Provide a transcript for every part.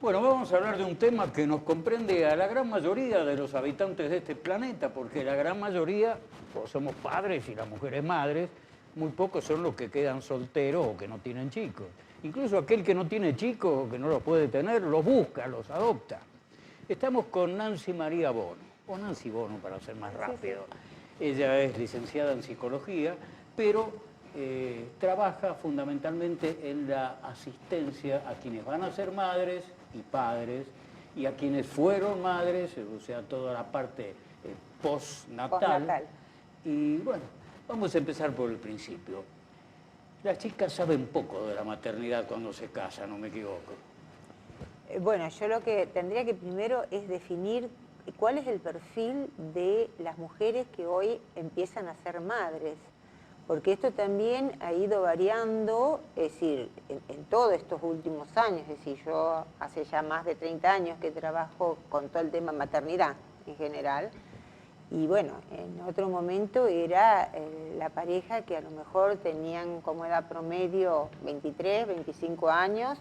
Bueno, vamos a hablar de un tema que nos comprende a la gran mayoría de los habitantes de este planeta, porque la gran mayoría pues, somos padres y las mujeres madres, muy pocos son los que quedan solteros o que no tienen chicos. Incluso aquel que no tiene chicos o que no los puede tener, los busca, los adopta. Estamos con Nancy María Bono, o Nancy Bono para ser más rápido. Ella es licenciada en psicología, pero trabaja fundamentalmente en la asistencia a quienes van a ser madres y padres y a quienes fueron madres, o sea, toda la parte postnatal. Y bueno, vamos a empezar por el principio. Las chicas saben poco de la maternidad cuando se casan, no me equivoco. Bueno, yo lo que tendría que primero es definir cuál es el perfil de las mujeres que hoy empiezan a ser madres, porque esto también ha ido variando, es decir, en todos estos últimos años, es decir, yo hace ya más de 30 años que trabajo con todo el tema maternidad en general, y bueno, en otro momento era la pareja que a lo mejor tenían como edad promedio 23, 25 años,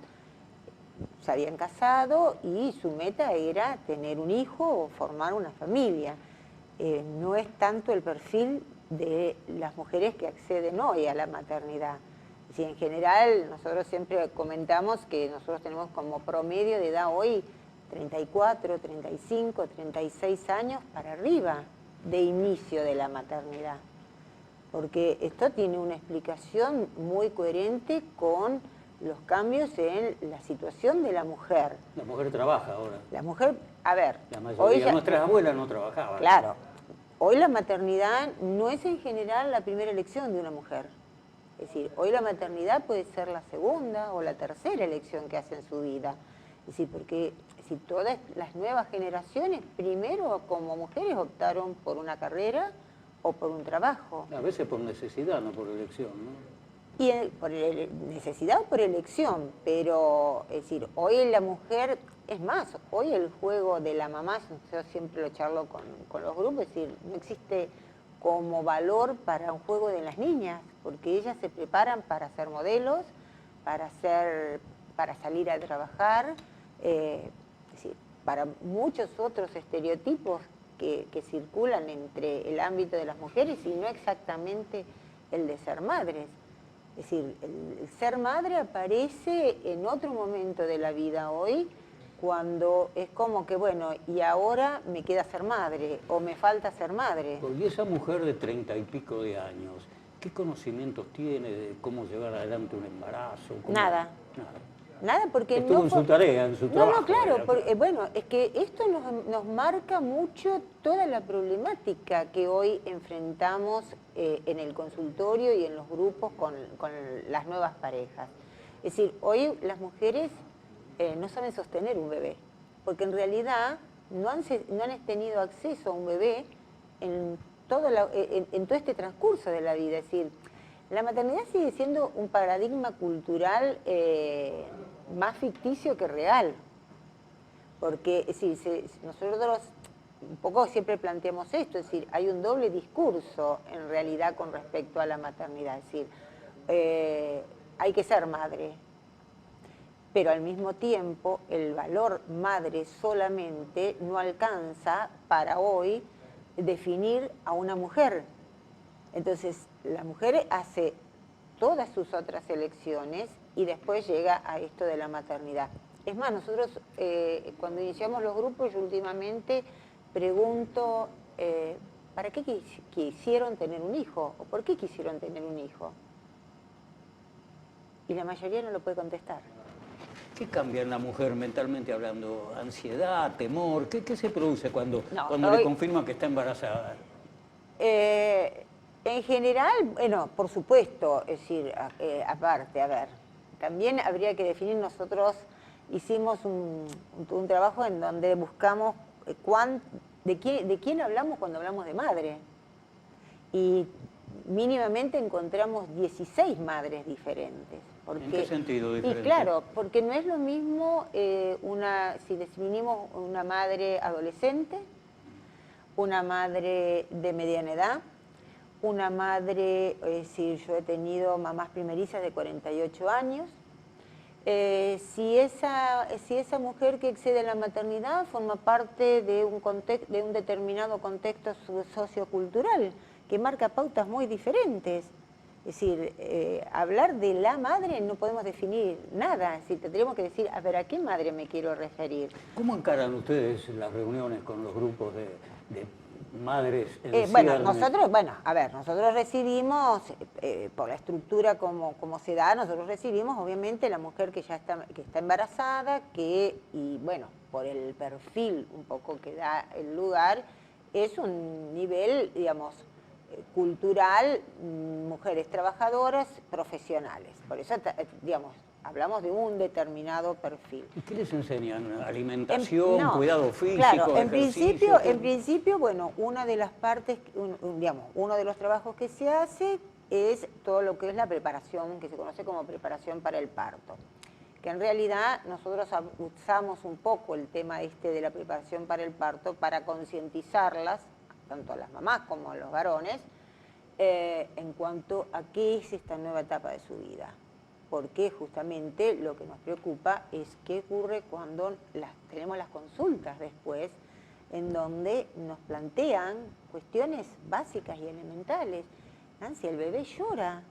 se habían casado y su meta era tener un hijo o formar una familia. No es tanto el perfil de las mujeres que acceden hoy a la maternidad. Si en general nosotros siempre comentamos que nosotros tenemos como promedio de edad hoy 34, 35, 36 años para arriba de inicio de la maternidad. Porque esto tiene una explicación muy coherente con los cambios en la situación de la mujer. La mujer trabaja ahora. La mujer, a ver... La mayoría de nuestras abuelas no trabajaban. Claro. Hoy la maternidad no es en general la primera elección de una mujer. Es decir, hoy la maternidad puede ser la segunda o la tercera elección que hace en su vida. Es decir, porque todas las nuevas generaciones, primero como mujeres optaron por una carrera o por un trabajo. A veces por necesidad, no por elección, ¿no? Y por necesidad o por elección, pero es decir, hoy la mujer, es más, hoy el juego de la mamá, yo siempre lo charlo con los grupos, es decir, no existe como valor para un juego de las niñas, porque ellas se preparan para ser modelos, para salir a trabajar, es decir, para muchos otros estereotipos que circulan entre el ámbito de las mujeres y no exactamente el de ser madres. Es decir, el ser madre aparece en otro momento de la vida hoy, cuando es como que, bueno, y ahora me queda ser madre, o me falta ser madre. Y esa mujer de 30 y pico de años, ¿qué conocimientos tiene de cómo llevar adelante un embarazo? Nada. Nada, porque estuvo no... en su tarea, en su trabajo. No, claro, porque, bueno, es que esto nos marca mucho toda la problemática que hoy enfrentamos en el consultorio y en los grupos con las nuevas parejas. Es decir, hoy las mujeres no saben sostener un bebé, porque en realidad no han tenido acceso a un bebé en todo este transcurso de la vida. Es decir, la maternidad sigue siendo un paradigma cultural más ficticio que real, porque nosotros un poco siempre planteamos esto, es decir, hay un doble discurso en realidad con respecto a la maternidad, es decir, hay que ser madre, pero al mismo tiempo el valor madre solamente no alcanza para hoy definir a una mujer. Entonces, la mujer hace todas sus otras elecciones y después llega a esto de la maternidad. Es más, nosotros cuando iniciamos los grupos, yo últimamente pregunto, ¿para qué quisieron tener un hijo? ¿O por qué quisieron tener un hijo? Y la mayoría no lo puede contestar. ¿Qué cambia en la mujer mentalmente hablando? ¿Ansiedad, temor? ¿Qué se produce cuando le confirman que está embarazada? En general, bueno, por supuesto, es decir, aparte, a ver, también habría que definir, nosotros hicimos un trabajo en donde buscamos de quién hablamos cuando hablamos de madre. Y mínimamente encontramos 16 madres diferentes. ¿En qué sentido diferente? Y claro, porque no es lo mismo si definimos una madre adolescente, una madre de mediana edad, una madre, es decir, yo he tenido mamás primerizas de 48 años, Si esa mujer que excede la maternidad forma parte de un determinado contexto sociocultural que marca pautas muy diferentes. Es decir, hablar de la madre no podemos definir nada. Es decir, tendríamos que decir, a ver, ¿a qué madre me quiero referir? ¿Cómo encaran ustedes las reuniones con los grupos de madres en Bueno, ciernes? nosotros recibimos, por la estructura como se da, nosotros recibimos obviamente la mujer que está embarazada, y bueno, por el perfil un poco que da el lugar, es un nivel, digamos, cultural, mujeres trabajadoras, profesionales. Por eso, digamos, hablamos de un determinado perfil. ¿Y qué les enseñan? ¿Alimentación, cuidado físico, claro, ejercicio? en principio, bueno, una de las partes, digamos, uno de los trabajos que se hace es todo lo que es la preparación, que se conoce como preparación para el parto. Que en realidad nosotros usamos un poco el tema de la preparación para el parto para concientizarlas, tanto a las mamás como a los varones, en cuanto a qué es esta nueva etapa de su vida. Porque justamente lo que nos preocupa es qué ocurre cuando tenemos las consultas después, en donde nos plantean cuestiones básicas y elementales. Nancy, el bebé llora,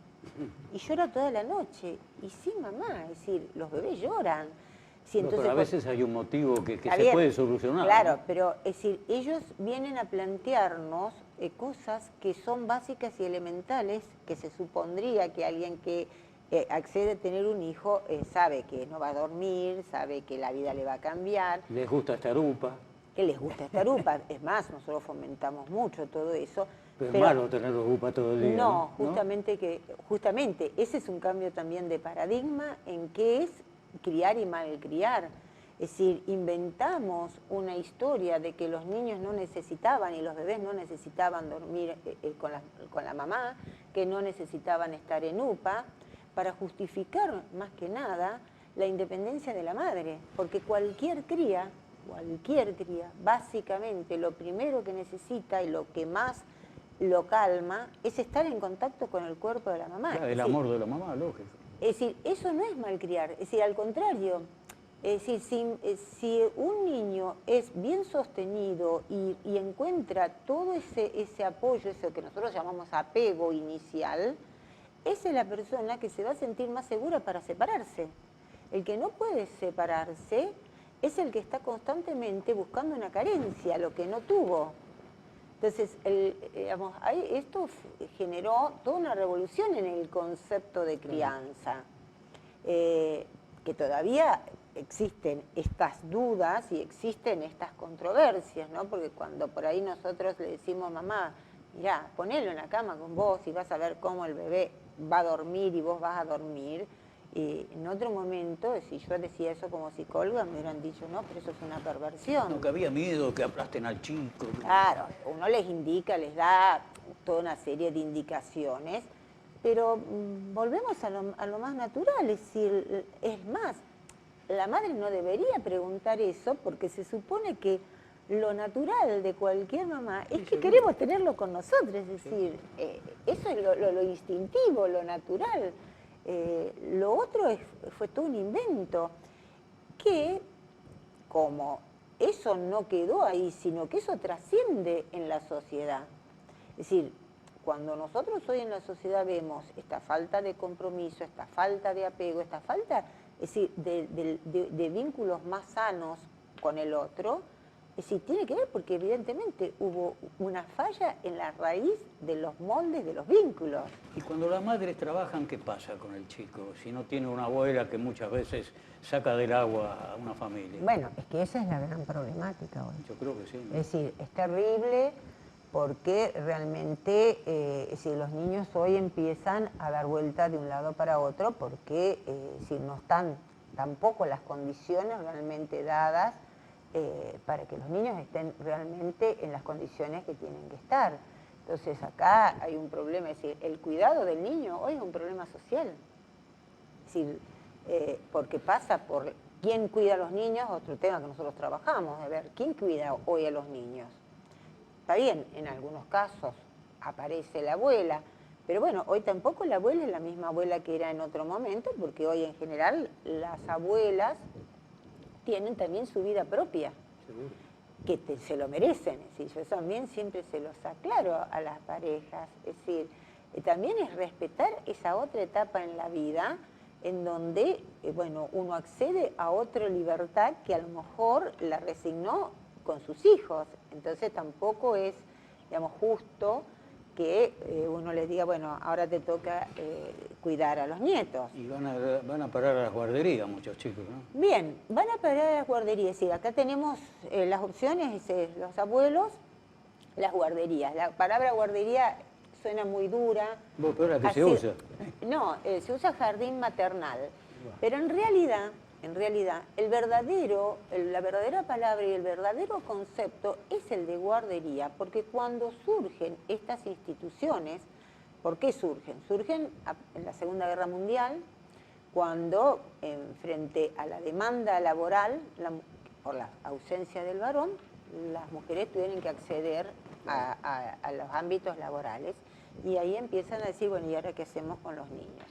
y llora toda la noche. Y sí, mamá, es decir, los bebés lloran. Sí, entonces, pero a veces hay un motivo que se puede solucionar. Claro, ¿no? pero es decir, ellos vienen a plantearnos cosas que son básicas y elementales, que se supondría que alguien que accede a tener un hijo sabe que no va a dormir, sabe que la vida le va a cambiar. Les gusta esta arupa. Que les gusta esta arupa. Es más, nosotros fomentamos mucho todo eso. Pero es malo tener arupa todo el día. No, justamente ese es un cambio también de paradigma en qué es criar y malcriar. Es decir, inventamos una historia de que los niños no necesitaban y los bebés no necesitaban dormir con la mamá, que no necesitaban estar en UPA, para justificar más que nada la independencia de la madre. Porque cualquier cría, básicamente lo primero que necesita y lo que más lo calma es estar en contacto con el cuerpo de la mamá. Claro, el amor de la mamá, lógico. Es decir, eso no es malcriar, es decir, al contrario. Es decir, si un niño es bien sostenido y encuentra todo ese apoyo, eso que nosotros llamamos apego inicial, esa es la persona que se va a sentir más segura para separarse. El que no puede separarse es el que está constantemente buscando una carencia, lo que no tuvo. Entonces, esto generó toda una revolución en el concepto de crianza, que todavía existen estas dudas y existen estas controversias, ¿no? Porque cuando por ahí nosotros le decimos, mamá, mirá, ponelo en la cama con vos y vas a ver cómo el bebé va a dormir y vos vas a dormir. Y en otro momento, si yo decía eso como psicóloga, me hubieran dicho, no, pero eso es una perversión. No, que había miedo que aplasten al chico. Claro, uno les indica, les da toda una serie de indicaciones, pero volvemos a lo más natural, es decir, es más, la madre no debería preguntar eso porque se supone que lo natural de cualquier mamá es que queremos tenerlo con nosotros, es decir, eso es lo instintivo, lo natural. Lo otro fue todo un invento que, como eso no quedó ahí, sino que eso trasciende en la sociedad. Es decir, cuando nosotros hoy en la sociedad vemos esta falta de compromiso, esta falta de apego, esta falta, es decir, de vínculos más sanos con el otro, es decir, tiene que ver porque evidentemente hubo una falla en la raíz de los moldes de los vínculos. Y cuando las madres trabajan, ¿qué pasa con el chico? Si no tiene una abuela que muchas veces saca del agua a una familia. Bueno, es que esa es la gran problemática hoy. Yo creo que sí, ¿no? Es decir, es terrible porque realmente si los niños hoy empiezan a dar vuelta de un lado para otro porque si no están tampoco las condiciones realmente dadas para que los niños estén realmente en las condiciones que tienen que estar. Entonces acá hay un problema, es decir, el cuidado del niño hoy es un problema social. Es decir, porque pasa por quién cuida a los niños, otro tema que nosotros trabajamos, de ver quién cuida hoy a los niños. Está bien, en algunos casos aparece la abuela, Pero bueno, hoy tampoco la abuela es la misma abuela que era en otro momento, porque hoy en general las abuelas tienen también su vida propia, Seguro. que se lo merecen. Es decir, yo también siempre se los aclaro a las parejas. Es decir, también es respetar esa otra etapa en la vida en donde, bueno, uno accede a otra libertad que a lo mejor la resignó con sus hijos. Entonces tampoco es, digamos, justo que uno les diga, bueno, ahora te toca cuidar a los nietos. Y van a parar a las guarderías muchos chicos, ¿no? Bien, van a parar a las guarderías. Sí, acá tenemos las opciones, los abuelos, las guarderías. La palabra guardería suena muy dura. ¿Vos pero la que se usa? No, se usa jardín maternal. Pero en realidad, la verdadera palabra y el verdadero concepto es el de guardería, porque cuando surgen estas instituciones, ¿por qué surgen? Surgen en la Segunda Guerra Mundial, cuando frente a la demanda laboral, por la ausencia del varón, las mujeres tuvieron que acceder a los ámbitos laborales, y ahí empiezan a decir, bueno, ¿y ahora qué hacemos con los niños?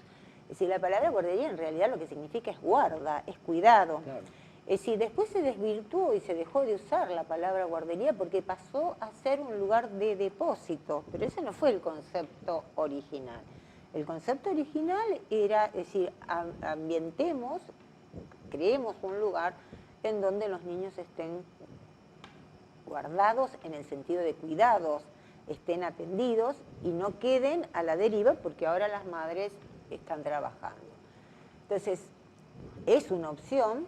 Es decir, la palabra guardería en realidad lo que significa es guarda, es cuidado. Claro. Es decir, después se desvirtuó y se dejó de usar la palabra guardería porque pasó a ser un lugar de depósito, pero ese no fue el concepto original. El concepto original era, es decir, ambientemos, creemos un lugar en donde los niños estén guardados en el sentido de cuidados, estén atendidos y no queden a la deriva porque ahora las madres están trabajando. Entonces, es una opción.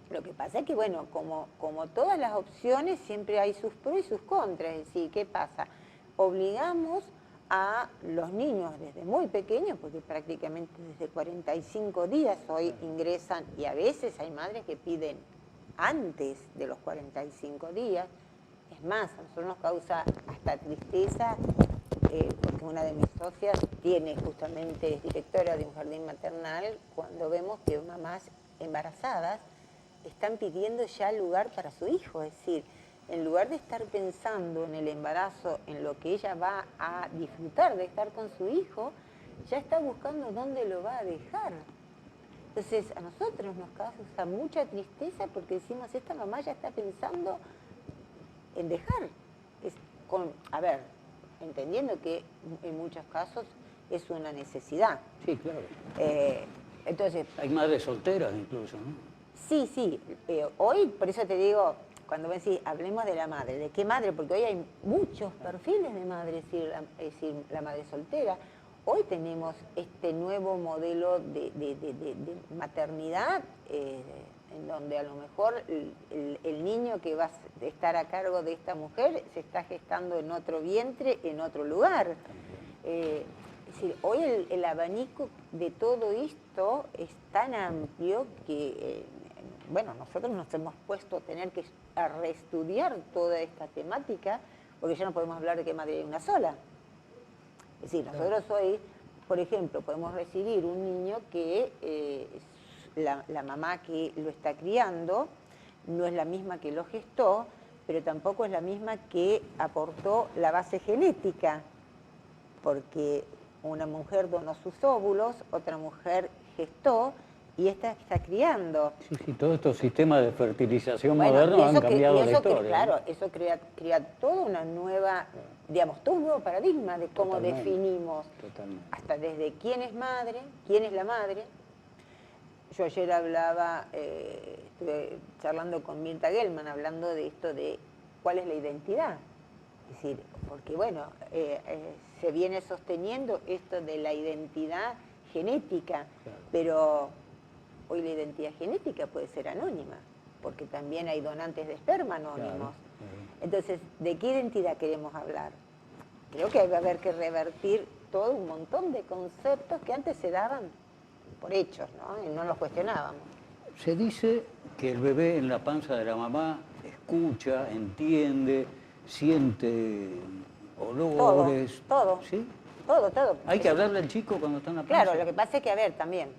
Lo que pasa es que, bueno, como todas las opciones, siempre hay sus pros y sus contras. Es decir, ¿qué pasa? Obligamos a los niños desde muy pequeños, porque prácticamente desde 45 días hoy ingresan, y a veces hay madres que piden antes de los 45 días. Es más, a nosotros nos causa hasta tristeza, porque una de mis socias justamente es directora de un jardín maternal, cuando vemos que mamás embarazadas están pidiendo ya lugar para su hijo. Es decir, en lugar de estar pensando en el embarazo, en lo que ella va a disfrutar de estar con su hijo, ya está buscando dónde lo va a dejar. Entonces, a nosotros nos causa mucha tristeza porque decimos, esta mamá ya está pensando en dejar. A ver, entendiendo que en muchos casos es una necesidad. Sí, claro. Entonces, Hay madres solteras incluso, ¿no? sí. Hoy, por eso te digo, cuando me decís, hablemos de la madre, ¿de qué madre? Porque hoy hay muchos perfiles de madre, es decir, la madre soltera. Hoy tenemos este nuevo modelo de maternidad, en donde a lo mejor el niño que va a estar a cargo de esta mujer se está gestando en otro vientre, en otro lugar. Es decir, hoy el abanico de todo esto es tan amplio que, bueno, nosotros nos hemos puesto a tener que reestudiar toda esta temática, porque ya no podemos hablar de que madre hay una sola. Es decir, nosotros hoy, por ejemplo, podemos recibir un niño que la mamá que lo está criando no es la misma que lo gestó, pero tampoco es la misma que aportó la base genética, porque una mujer donó sus óvulos, otra mujer gestó y esta está criando. Sí, todos estos sistemas de fertilización Bueno, modernos han cambiado la historia. Claro, ¿no? eso crea toda una nueva, digamos, todo un nuevo paradigma de cómo definimos, hasta desde quién es madre, quién es la madre. Yo ayer estuve charlando con Mirta Gellman, hablando de esto de cuál es la identidad. Es decir, porque bueno, se viene sosteniendo esto de la identidad genética, claro. Pero hoy la identidad genética puede ser anónima, porque también hay donantes de esperma anónimos. Claro. Entonces, ¿de qué identidad queremos hablar? Creo que va a haber que revertir todo un montón de conceptos que antes se daban por hechos, ¿no? Y no los cuestionábamos. Se dice que el bebé en la panza de la mamá escucha, entiende, siente olores. Todo. ¿Sí? Todo. ¿Hay que hablarle al chico cuando está en la panza? Claro, lo que pasa es que, a ver, también,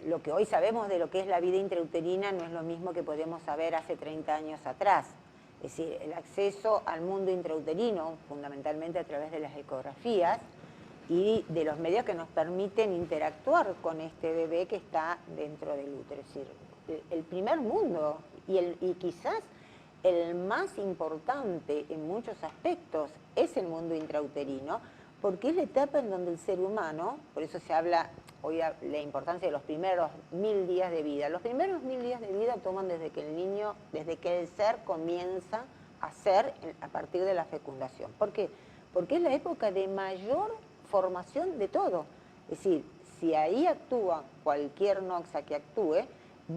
lo que hoy sabemos de lo que es la vida intrauterina no es lo mismo que podemos saber hace 30 años atrás. Es decir, el acceso al mundo intrauterino, fundamentalmente a través de las ecografías, y de los medios que nos permiten interactuar con este bebé que está dentro del útero. Es decir, el primer mundo y quizás el más importante en muchos aspectos es el mundo intrauterino, porque es la etapa en donde el ser humano, por eso se habla hoy la importancia de los primeros 1000 días de vida. Los primeros 1000 días de vida toman desde que el niño, desde que el ser comienza a ser a partir de la fecundación. ¿Por qué? Porque es la época de mayor formación de todo. Es decir, si ahí actúa cualquier noxa que actúe,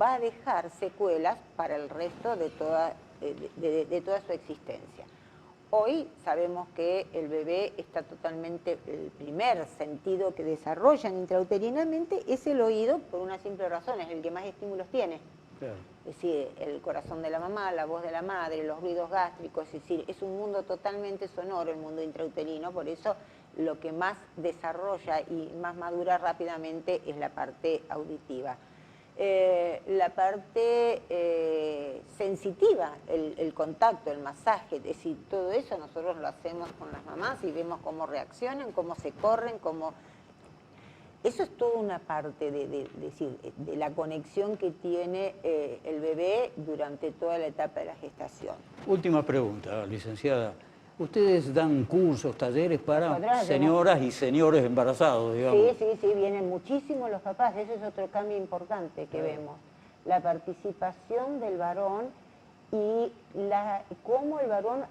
va a dejar secuelas para el resto de toda su existencia. Hoy sabemos que el bebé está totalmente, el primer sentido que desarrollan intrauterinamente es el oído, por una simple razón, es el que más estímulos tiene. Claro. Es decir, el corazón de la mamá, la voz de la madre, los ruidos gástricos, es decir, es un mundo totalmente sonoro el mundo intrauterino, por eso lo que más desarrolla y más madura rápidamente es la parte auditiva. La parte sensitiva, el contacto, el masaje, es decir, todo eso nosotros lo hacemos con las mamás y vemos cómo reaccionan, cómo se corren, cómo... Eso es toda una parte de la conexión que tiene el bebé durante toda la etapa de la gestación. Última pregunta, licenciada. ¿Ustedes dan cursos, talleres para señoras y señores embarazados, digamos? Sí, vienen muchísimo los papás. Ese es otro cambio importante que vemos. La participación del varón y cómo el varón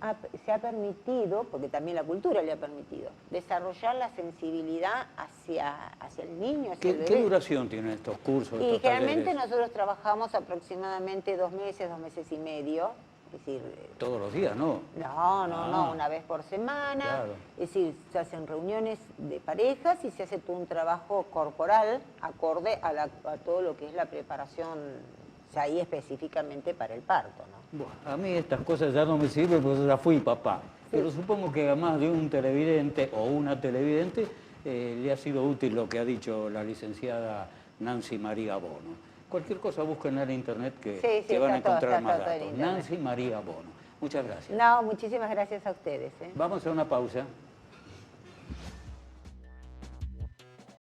se ha permitido, porque también la cultura le ha permitido, desarrollar la sensibilidad hacia el niño, hacia el bebé. ¿Qué duración tienen estos cursos, estos generalmente talleres? nosotros trabajamos aproximadamente 2 meses, 2 meses y medio. Es decir, todos los días, ¿no? No, una vez por semana. Claro. Es decir, se hacen reuniones de parejas y se hace todo un trabajo corporal acorde a todo lo que es la preparación, o sea, ahí específicamente para el parto, ¿no? Bueno, a mí estas cosas ya no me sirven porque ya fui papá. Sí. Pero supongo que a más de un televidente o una televidente le ha sido útil lo que ha dicho la licenciada Nancy María Bono. Cualquier cosa busquen en internet que van a encontrar más datos. Nancy María Bono. Muchas gracias. No, muchísimas gracias a ustedes. Vamos a una pausa.